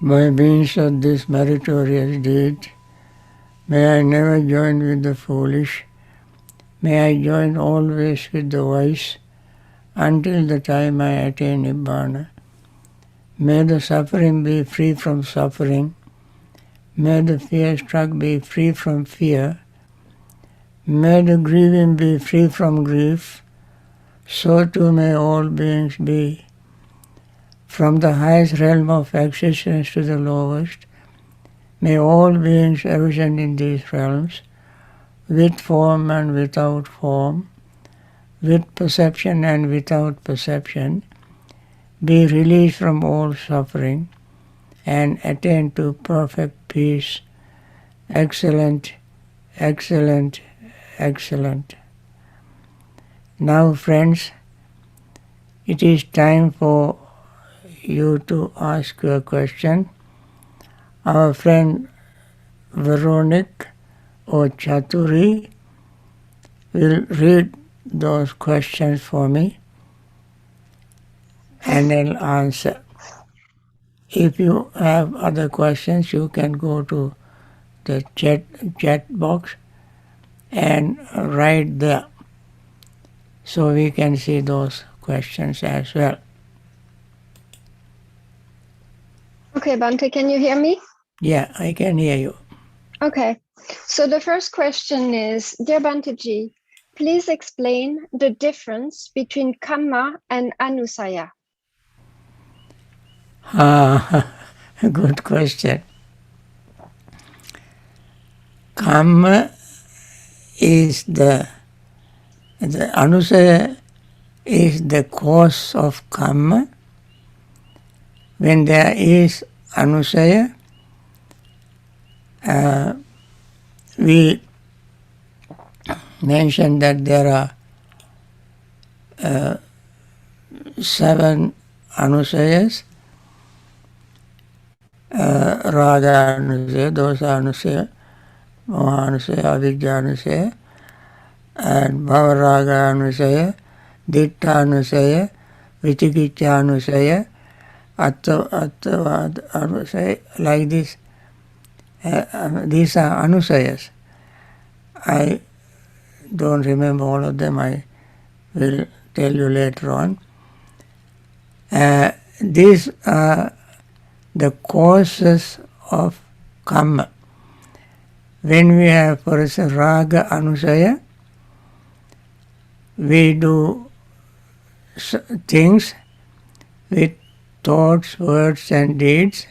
By means of this meritorious deed, may I never join with the foolish, may I join always with the wise, until the time I attain Nibbana. May the suffering be free from suffering, may the fear-struck be free from fear, may the grieving be free from grief, so too may all beings be. From the highest realm of existence to the lowest, may all beings arisen in these realms, with form and without form, with perception and without perception, be released from all suffering and attain to perfect peace. Excellent, excellent, excellent. Now, friends, it is time for you to ask your question. Our friend Veronique or Chaturi will read those questions for me and I'll answer. If you have other questions, you can go to the chat box and write there so we can see those questions as well. Okay, Bhante, can you hear me? Yeah, I can hear you. Okay, so the first question is, Dear Bhante G, please explain the difference between Kamma and Anusaya. Good question. Karma is the Anusaya is the cause of karma. When there is Anusaya, we mentioned that there are 7 Anusayas. Raga Anusaya, Dosa Anusaya, Moha Anusaya, Avidya Anusaya, and Bhavaraga Anusaya, Ditta Anusaya, Vichikicha Anusaya, Attavad Anusaya, like this. These are Anusayas. I don't remember all of them. I will tell you later on. These are the causes of karma. When we have, for instance, Raga Anusaya, we do things with thoughts, words and deeds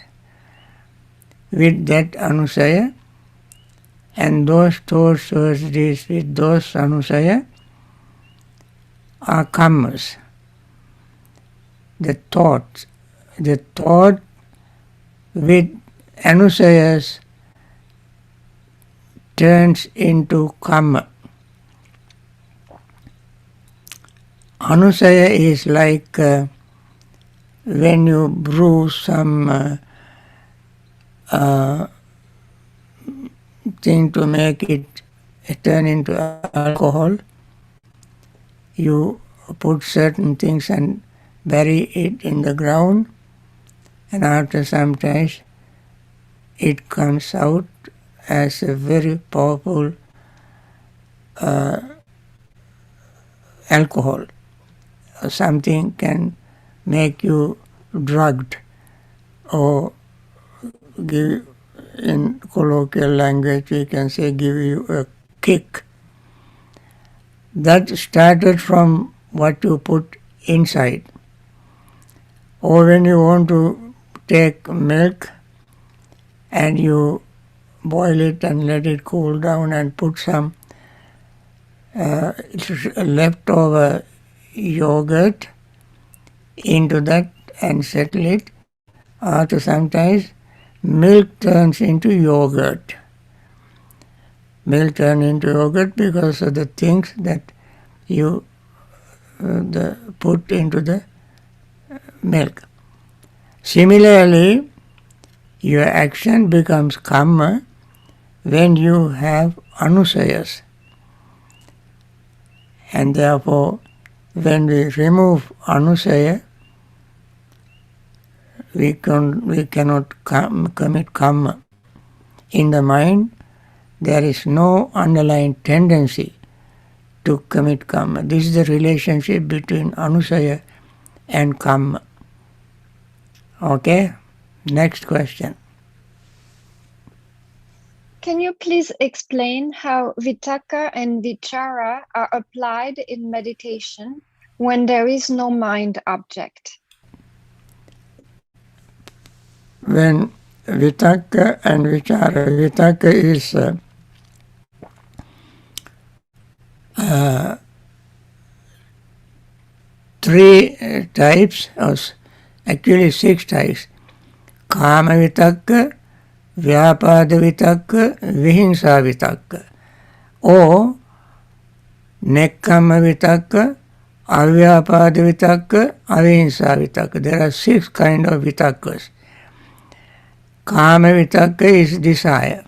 with that Anusaya, and those thoughts, words, deeds with those Anusaya are karmas. The thought with Anusayas turns into karma. Anusaya is like when you brew some thing to make it turn into alcohol. You put certain things and bury it in the ground, and after some time it comes out as a very powerful alcohol. Something can make you drugged, or give, in colloquial language we can say, give you a kick. That started from what you put inside. Or when you want to take milk and you boil it and let it cool down and put some leftover yogurt into that and settle it, after sometimes milk turns into yogurt. Milk turns into yogurt because of the things that you put into the milk. Similarly, your action becomes karma when you have anusayas. And therefore, when we remove anusaya, we cannot commit karma. In the mind, there is no underlying tendency to commit karma. This is the relationship between anusaya and karma. Okay? Next question. Can you please explain how vitakka and vichara are applied in meditation when there is no mind object? When vitakka and vichara, vitakka is three types, or actually 6 types. Kama vitakka, vyapada vitakka, vihinsa vitakka. Or nekkama vitakka, avyapada vitakka, avihinsa vitakka. There are 6 kinds of vitakkas. Kama vitakka is desire.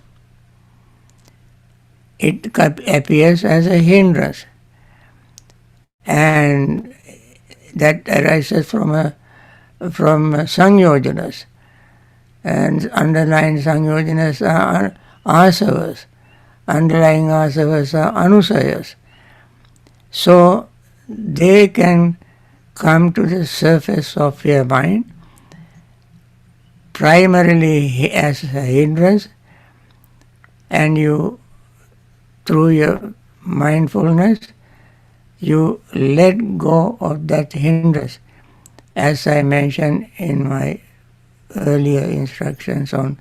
It appears as a hindrance, and that arises from sangyojanas, and underlying sangyojanas are asavas, underlying asavas are anusayas. So they can come to the surface of your mind primarily as a hindrance, and you, through your mindfulness, you let go of that hindrance, as I mentioned in my earlier instructions on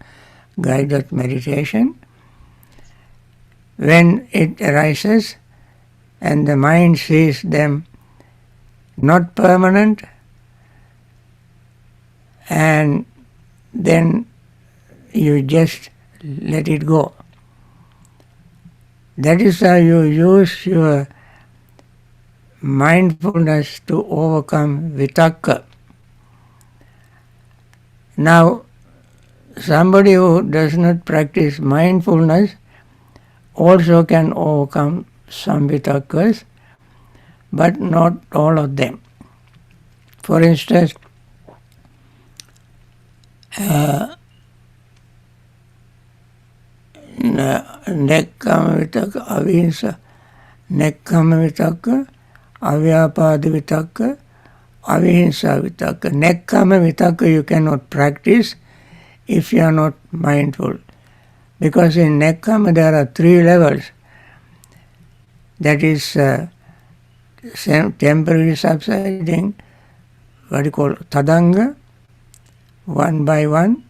guided meditation. When it arises and the mind sees them not permanent, and then you just let it go. That is how you use your mindfulness to overcome vitakka. Now, somebody who does not practice mindfulness also can overcome some vitakkas, but not all of them. For instance, nekkama vitakka, avihinsa, nekkama vitakka, avyapada vitakka, avihinsa vitakka. Nekkama vitakka you cannot practice if you are not mindful, because in nekkama there are 3 levels. That is temporary subsiding, what you call tadanga, one by one,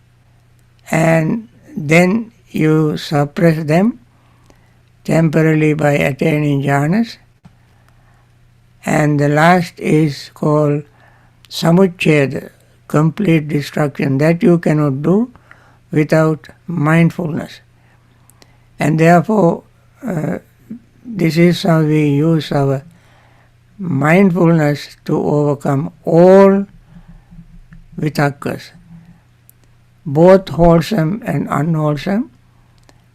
and then you suppress them temporarily by attaining jhanas. And the last is called samucceda, complete destruction. That you cannot do without mindfulness. And therefore, this is how we use our mindfulness to overcome all vitakkas, both wholesome and unwholesome,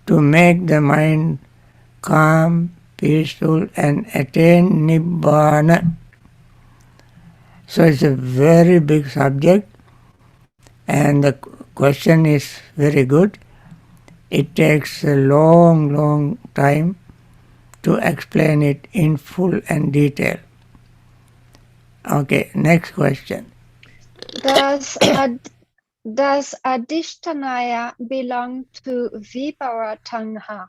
to make the mind calm, peaceful, and attain nibbana. So it's a very big subject, and the question is very good. It takes a long time to explain it in full and detail. Okay, next question. Does adishtanaya belong to vibhava tanha?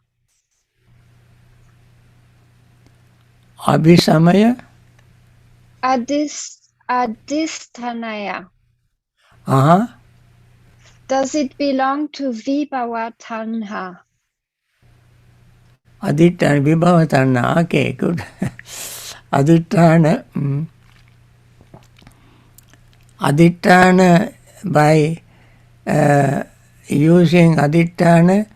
Abhisamaya? Adishtanaya. Does it belong to vibhava tanha? Aditthana, vibhava tanha. Okay, good. Aditthana. Aditthana, by using aditthana,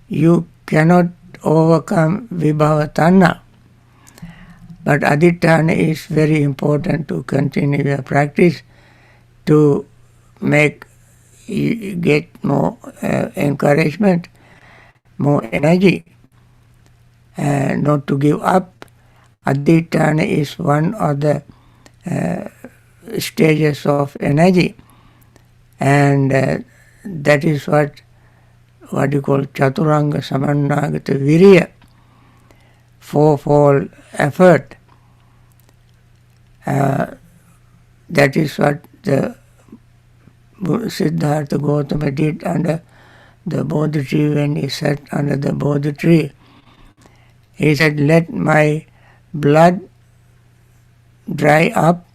you cannot overcome vibhava tanha. But aditthana is very important to continue your practice, to make you get more encouragement, more energy, and not to give up. Aditthana is one of the stages of energy. And that is what you call Chaturanga Samannagata Virya, fourfold effort. That is what the Siddhartha Gautama did under the Bodhi tree when he sat under the Bodhi tree. He said, let my blood dry up,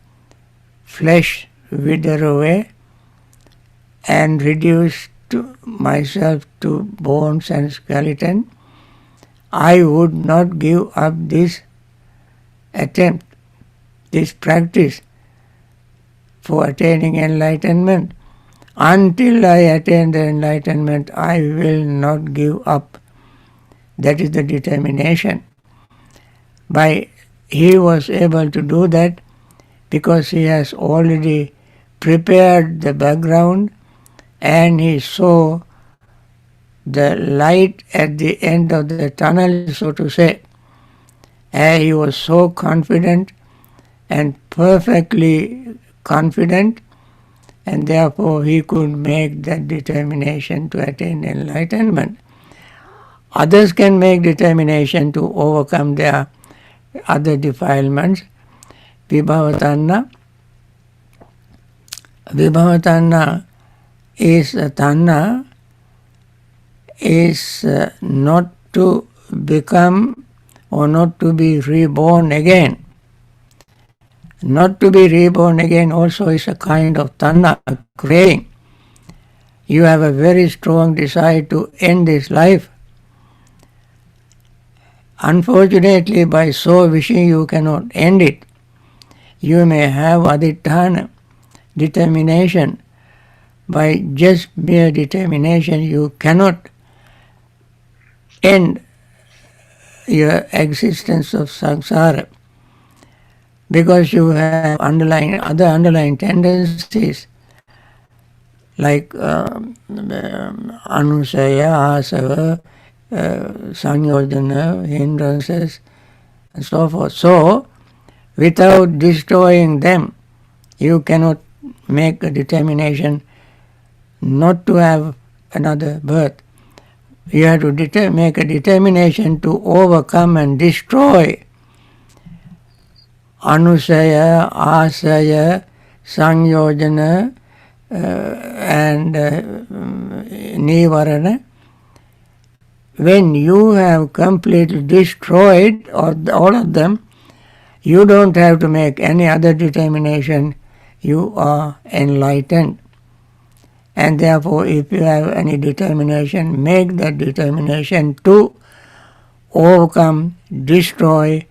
flesh wither away, and reduce to myself to bones and skeleton. I would not give up this attempt, this practice for attaining enlightenment. Until I attain the enlightenment, I will not give up. That is the determination. He was able to do that because he has already prepared the background and he saw the light at the end of the tunnel, so to say. And he was so confident and perfectly confident, and therefore he could make that determination to attain enlightenment. Others can make determination to overcome their other defilements. Vibhavatanna is tanna is not to become or not to be reborn again. Not to be reborn again also is a kind of tanna, craving. You have a very strong desire to end this life. Unfortunately, by so wishing you cannot end it. You may have adhitthana, determination. By just mere determination you cannot end your existence of samsara, because you have other underlying tendencies like anusaya, asava, sanyojana, hindrances, and so forth. So, without destroying them, you cannot make a determination not to have another birth. You have to make a determination to overcome and destroy anusaya, asaya, sanyojana, and nivarana. When you have completely destroyed all of them, you don't have to make any other determination. You are enlightened. And therefore, if you have any determination, make that determination to overcome, destroy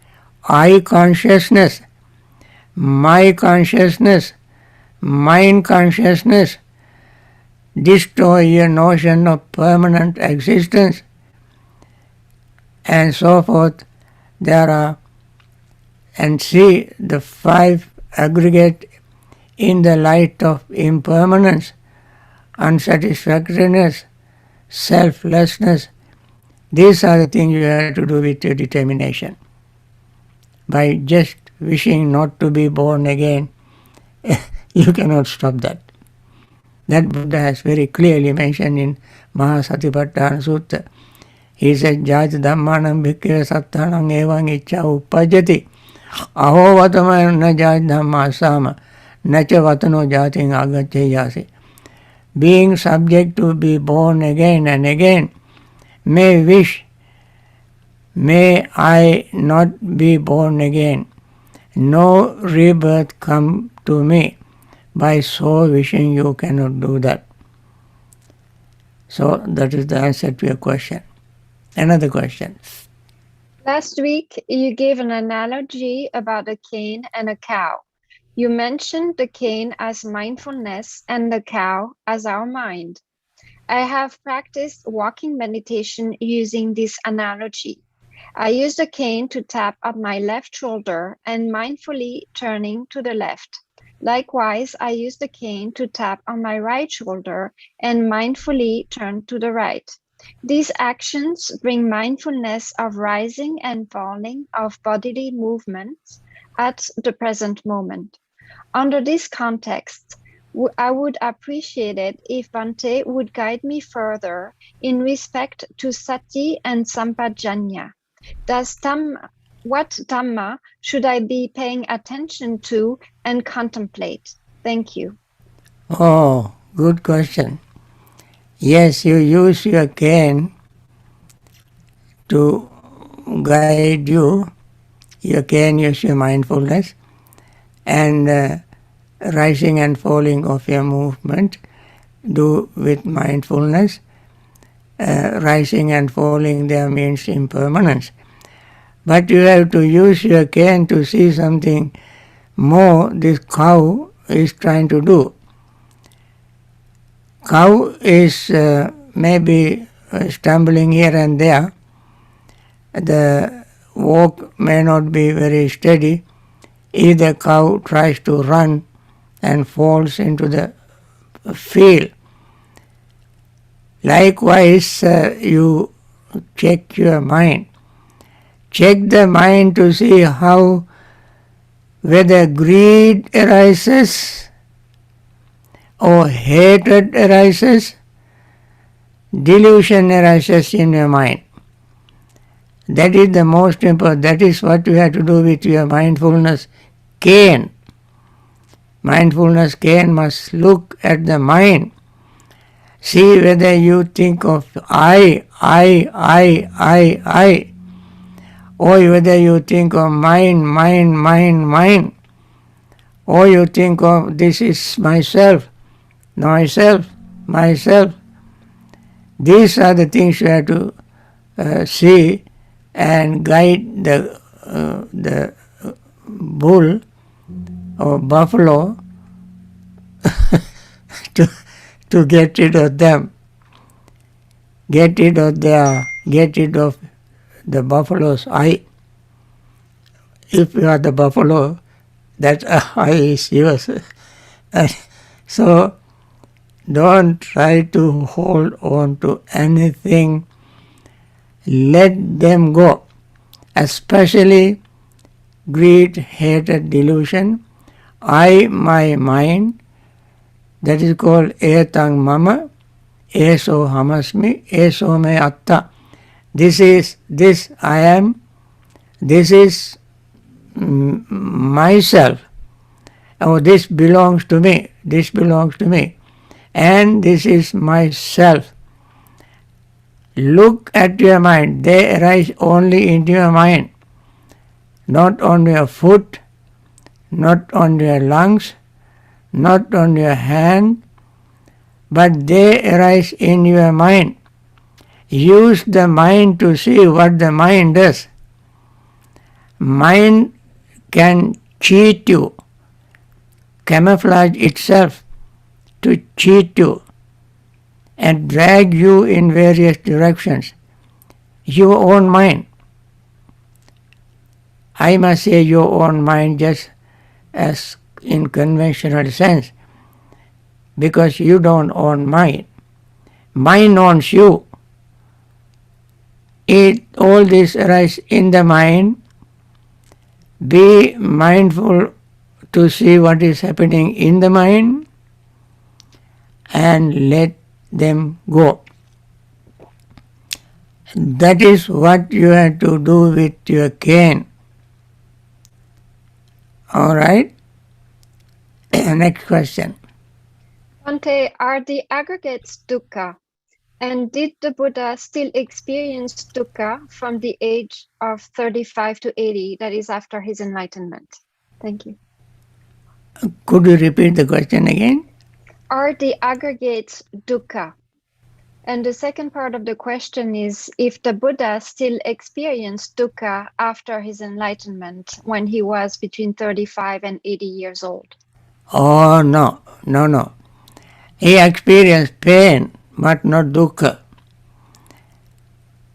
I consciousness, my consciousness, mind consciousness, destroy your notion of permanent existence, and so forth. There are, and see the five aggregate in the light of impermanence, unsatisfactoriness, selflessness. These are the things you have to do with your determination. By just wishing not to be born again, you cannot stop that. That Buddha has very clearly mentioned in Mahasatipatthana Sutta. He said, Jati dhammanam bhikkhave sattanam evaṁ icca uppajjati. Aho vatama na jati dhamma sama, na ca vatano jatin agacchayasi. Being subject to be born again and again, may wish, may I not be born again. No rebirth come to me. By so wishing you cannot do that. So that is the answer to your question. Another question. Last week, you gave an analogy about a cane and a cow. You mentioned the cane as mindfulness and the cow as our mind. I have practiced walking meditation using this analogy. I use the cane to tap on my left shoulder and mindfully turning to the left. Likewise, I use the cane to tap on my right shoulder and mindfully turn to the right. These actions bring mindfulness of rising and falling of bodily movements at the present moment. Under this context, I would appreciate it if Bhante would guide me further in respect to sati and sampajanya. What Dhamma should I be paying attention to and contemplate? Thank you. Oh, good question. Yes, you use your cane to guide you. You can use your mindfulness and rising and falling of your movement do with mindfulness. Rising and falling there means impermanence. But you have to use your cane to see something more this cow is trying to do. Cow is maybe stumbling here and there. The walk may not be very steady. Either cow tries to run and falls into the field. Likewise, you check your mind. Check the mind to see how whether greed arises or hatred arises, delusion arises in your mind. That is the most important. That is what you have to do with your mindfulness cane. Mindfulness cane must look at the mind. See whether you think of I, or whether you think of mine, or you think of this is myself. These are the things you have to see and guide the bull or buffalo to get rid of them. Get rid of the buffalo's eye. If you are the buffalo, that eye is yours. So don't try to hold on to anything. Let them go. Especially greed, hatred, delusion. I, my mind, that is called etang mama, eso hamasmi, eso me atta. This I am, this is myself. Oh, this belongs to me, and this is myself. Look at your mind. They arise only in your mind, not on your foot, not on your lungs, not on your hand, but they arise in your mind. Use the mind to see what the mind does. Mind can cheat you, camouflage itself to cheat you and drag you in various directions. Your own mind. I must say your own mind just as in conventional sense, because you don't own mind. Mind owns you. All this arises in the mind. Be mindful to see what is happening in the mind and let them go. That is what you have to do with your cane. All right? Next question. Bhante, are the aggregates dukkha? And did the Buddha still experience dukkha from the age of 35 to 80, that is after his enlightenment? Thank you. Could you repeat the question again? Are the aggregates dukkha? And the second part of the question is if the Buddha still experienced dukkha after his enlightenment when he was between 35 and 80 years old. Oh, no. He experienced pain, but not dukkha.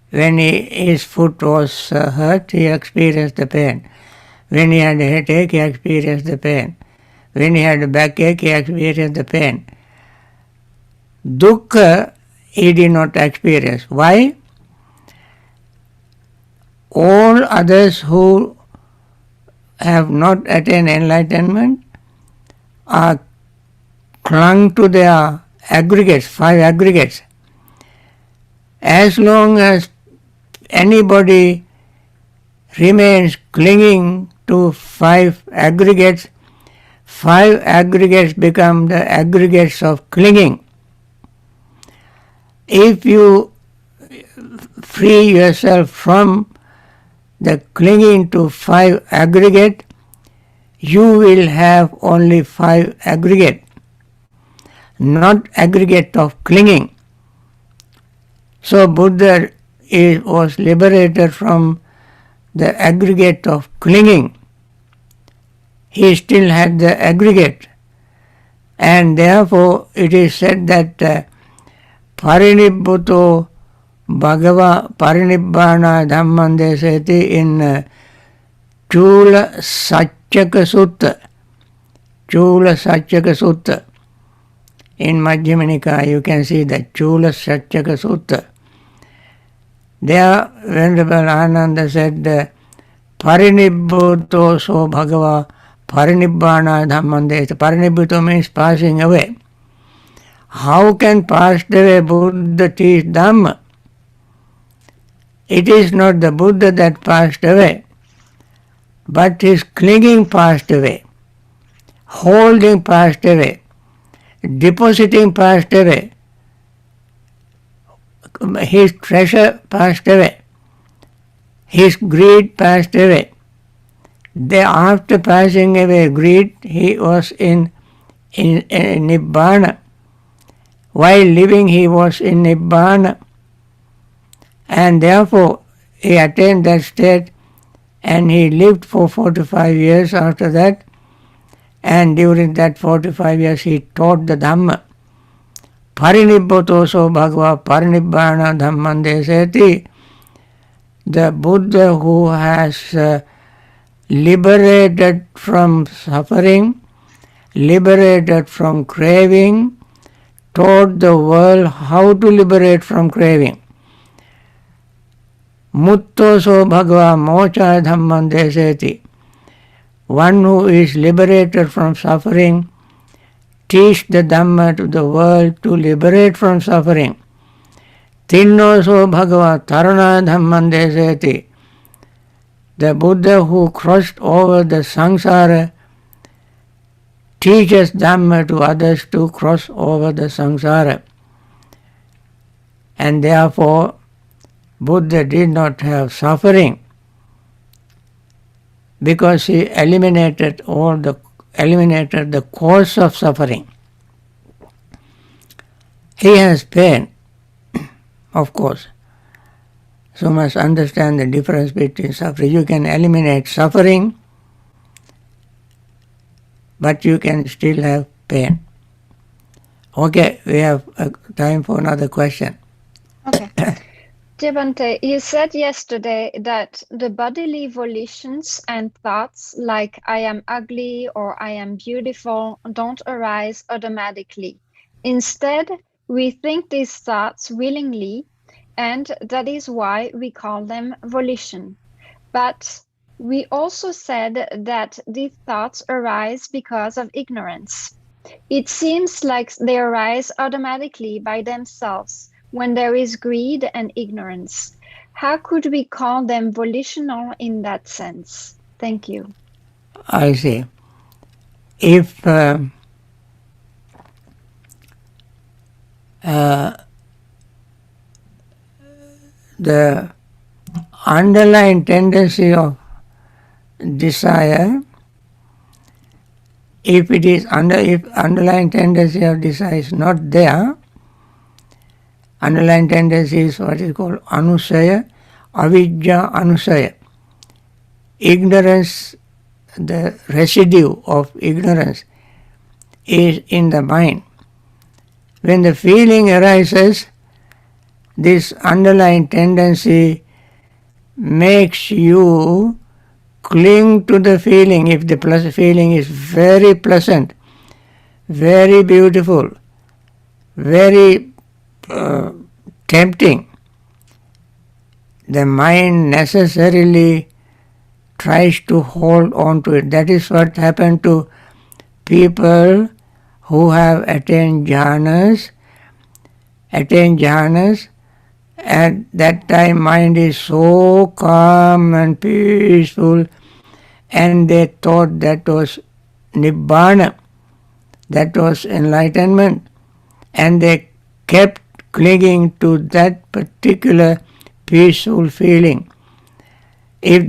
When his foot was hurt, he experienced the pain. When he had a headache, he experienced the pain. When he had a backache, he experienced the pain. Dukkha, he did not experience. Why? All others who have not attained enlightenment are clung to their aggregates, 5 aggregates. As long as anybody remains clinging to 5 aggregates, 5 aggregates become the aggregates of clinging. If you free yourself from the clinging to 5 aggregate, you will have only 5 aggregate, not aggregate of clinging. So Buddha was liberated from the aggregate of clinging. He still had the aggregate, and therefore it is said that Parinibbuto Bhagava Parinibbana Dhammandeseti in Chula Satchaka Sutta. Chula Satchaka Sutta. In Majjhima Nikaya you can see that Chula Satchaka Sutta. There Venerable Ananda said Parinibbuto so Bhagava Parinibbana Dhammandeseti. Parinibbuto means passing away. How can passed away Buddha teach Dhamma? It is not the Buddha that passed away, but his clinging passed away, holding passed away, depositing passed away, his treasure passed away, his greed passed away. After passing away greed, he was in Nibbana. While living he was in Nibbana, and therefore he attained that state, and he lived for 45 years after that, and during that 45 years he taught the Dhamma. Parinibbuto so Bhagava Parinibbana Dhammandeseti. The Buddha who has liberated from suffering, liberated from craving, taught the world how to liberate from craving. Mutto so Bhagava Mocha Dhammandeseti. One who is liberated from suffering, teach the Dhamma to the world to liberate from suffering. Tinno so Bhagava Tarana Dhammandeseti. The Buddha who crossed over the samsara teaches Dhamma to others to cross over the samsara. And therefore, Buddha did not have suffering because he eliminated the cause of suffering. He has pain, of course. So must understand the difference between suffering. You can eliminate suffering, but you can still have pain. Okay, we have time for another question. Okay. Dear Bhante, you said yesterday that the bodily volitions and thoughts like I am ugly or I am beautiful don't arise automatically. Instead, we think these thoughts willingly, and that is why we call them volition. But we also said that these thoughts arise because of ignorance. It seems like they arise automatically by themselves when there is greed and ignorance. How could we call them volitional in that sense? Thank you. I see. If the underlying tendency of desire, if underlying tendency of desire is not there, underlying tendency is what is called anusaya, avidya anusaya. Ignorance, the residue of ignorance is in the mind. When the feeling arises, this underlying tendency makes you cling to the feeling. If the feeling is very pleasant, very beautiful, very tempting, the mind necessarily tries to hold on to it. That is what happened to people who have attained jhanas, at that time mind is so calm and peaceful, and they thought that was nibbana, that was enlightenment, and they kept clinging to that particular peaceful feeling. When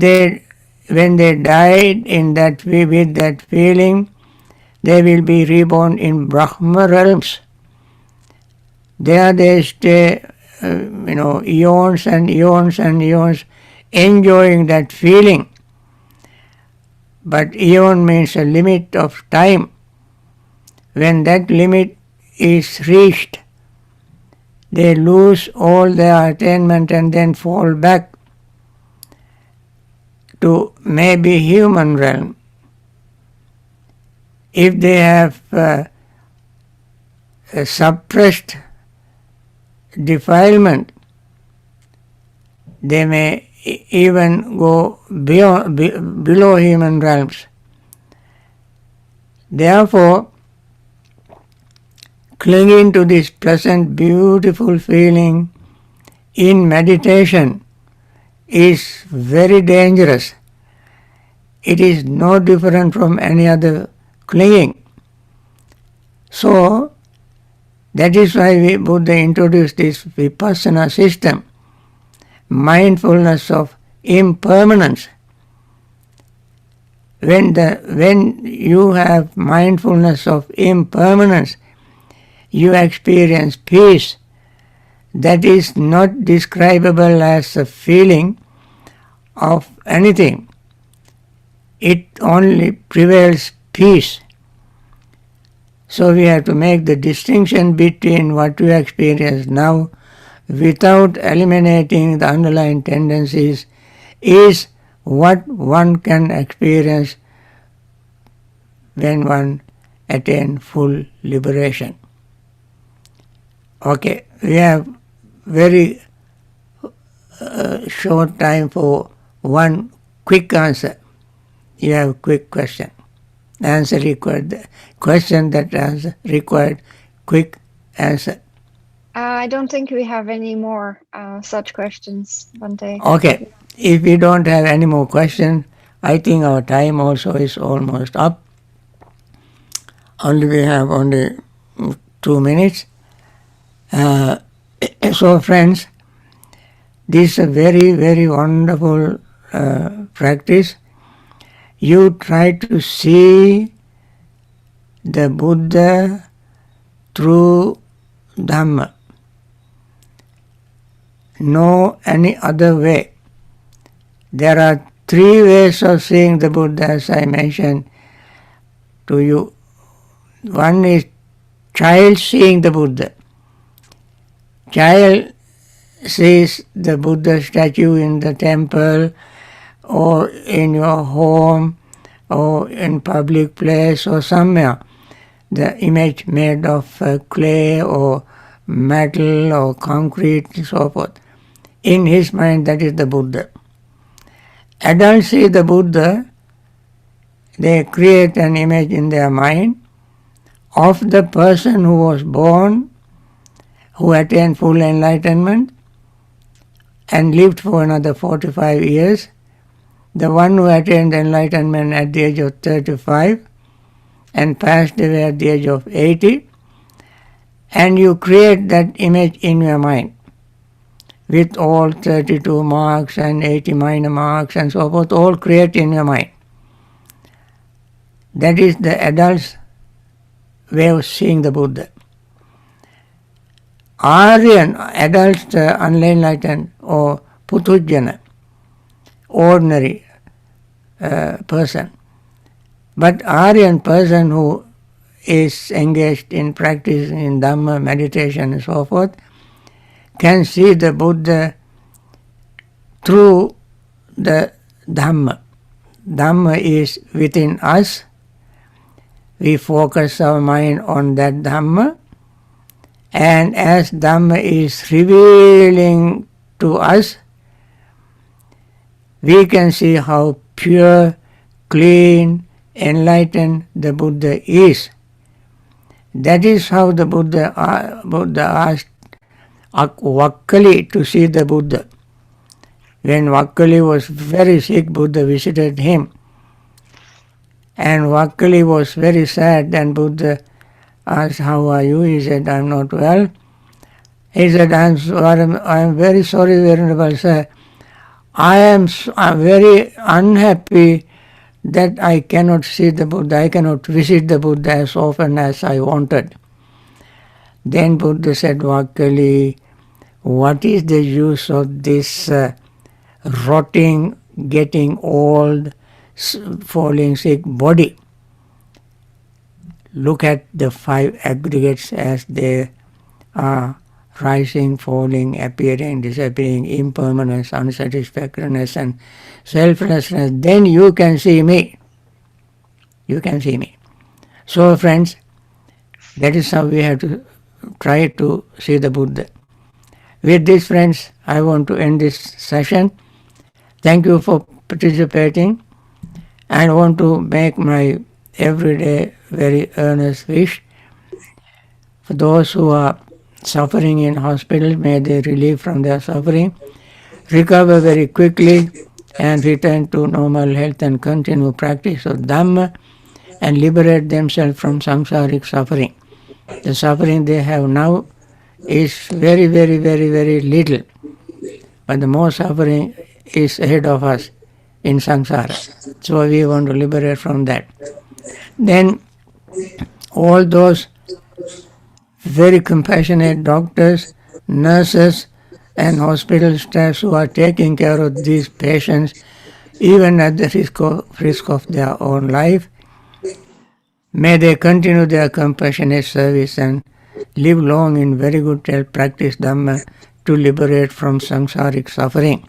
they died in that with that feeling, they will be reborn in Brahma realms. There they stay, eons and eons and eons, enjoying that feeling. But eon means a limit of time. When that limit is reached, they lose all their attainment and then fall back to maybe human realm. If they have suppressed defilement, they may even go below human realms. Therefore, clinging to this pleasant, beautiful feeling in meditation is very dangerous. It is no different from any other clinging. So, that is why Buddha introduced this vipassana system, mindfulness of impermanence. When you have mindfulness of impermanence, you experience peace that is not describable as a feeling of anything. It only prevails peace. So we have to make the distinction between what we experience now without eliminating the underlying tendencies is what one can experience when one attains full liberation. Okay, we have very short time for one quick answer. You have a quick question. Answer required. Question that answer required quick answer. I don't think we have any more such questions, Bhante. Okay, if we don't have any more questions, I think our time also is almost up. We have only 2 minutes. So friends, this is a very, very wonderful practice. You try to see the Buddha through Dhamma. No any other way. There are 3 ways of seeing the Buddha, as I mentioned to you. One is child seeing the Buddha. Child sees the Buddha statue in the temple or in your home or in public place or somewhere. The image made of clay or metal or concrete and so forth. In his mind, that is the Buddha. Adults see the Buddha, they create an image in their mind of the person who was born, who attained full enlightenment and lived for another 45 years, the one who attained enlightenment at the age of 35 and passed away at the age of 80, and you create that image in your mind with all 32 marks and 80 minor marks and so forth, all create in your mind. That is the adult's way of seeing the Buddha. Aryan, adult unenlightened or Putujjana, ordinary person. But Aryan person who is engaged in practice in Dhamma, meditation and so forth, can see the Buddha through the Dhamma. Dhamma is within us. We focus our mind on that Dhamma, and as Dhamma is revealing to us, we can see how pure, clean, enlightened the Buddha is. That is how the Buddha asked Vakkali to see the Buddha. When Vakkali was very sick, Buddha visited him. And Vakkali was very sad, and Buddha asked, "How are you?" He said, "I'm not well." He said, I'm very sorry, Venerable Sir. I'm very unhappy that I cannot see the Buddha. I cannot visit the Buddha as often as I wanted. Then Buddha said, Vakkali, what is the use of this rotting, getting old, falling sick body? Look at the five aggregates as they are rising, falling, appearing, disappearing, impermanence, unsatisfactoriness, and selflessness. Then you can see me. You can see me. So friends, that is how we have to try to see the Buddha. With this, friends, I want to end this session. Thank you for participating. I want to make my everyday very earnest wish for those who are suffering in hospital, may they relieve from their suffering, recover very quickly, and return to normal health and continue practice of Dhamma and liberate themselves from samsaric suffering. The suffering they have now is very, very, very, very little, but the more suffering is ahead of us in samsara. So we want to liberate from that. Then all those very compassionate doctors, nurses, and hospital staffs who are taking care of these patients, even at the risk of their own life, may they continue their compassionate service and live long in very good health, practice Dhamma to liberate from samsaric suffering.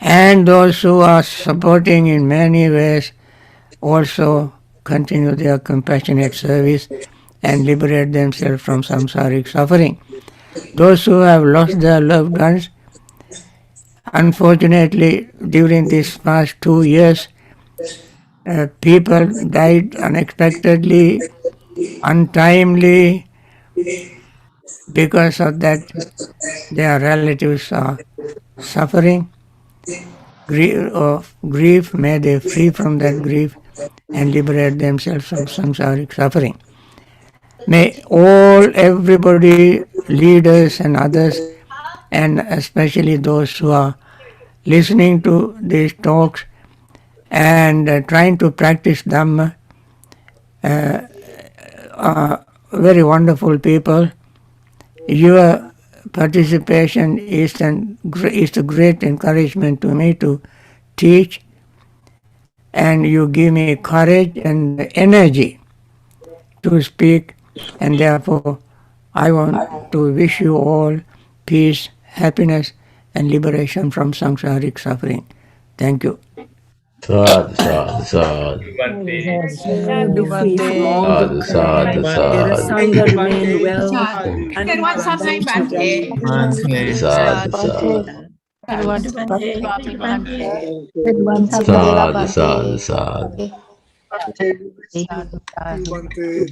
And those who are supporting in many ways also continue their compassionate service and liberate themselves from samsaric suffering. Those who have lost their loved ones, unfortunately, during these past 2 years, people died unexpectedly, untimely. Because of that, their relatives are suffering. Grief, may they free from that grief and liberate themselves from samsaric suffering. May everybody, leaders and others, and especially those who are listening to these talks and trying to practice Dhamma, are very wonderful people. Your participation is a great encouragement to me to teach, and you give me courage and energy to speak, and therefore I want to wish you all peace, happiness, and liberation from samsaric suffering. Thank you. Sadhu, sadhu, sadhu. Be free from all Sadhu, sadhu, May the sadhu. Sangha remain well Thank and you. bound together. Sadhu, sadhu. Bhante. Sadhu, sadhu, sadhu. Bhante.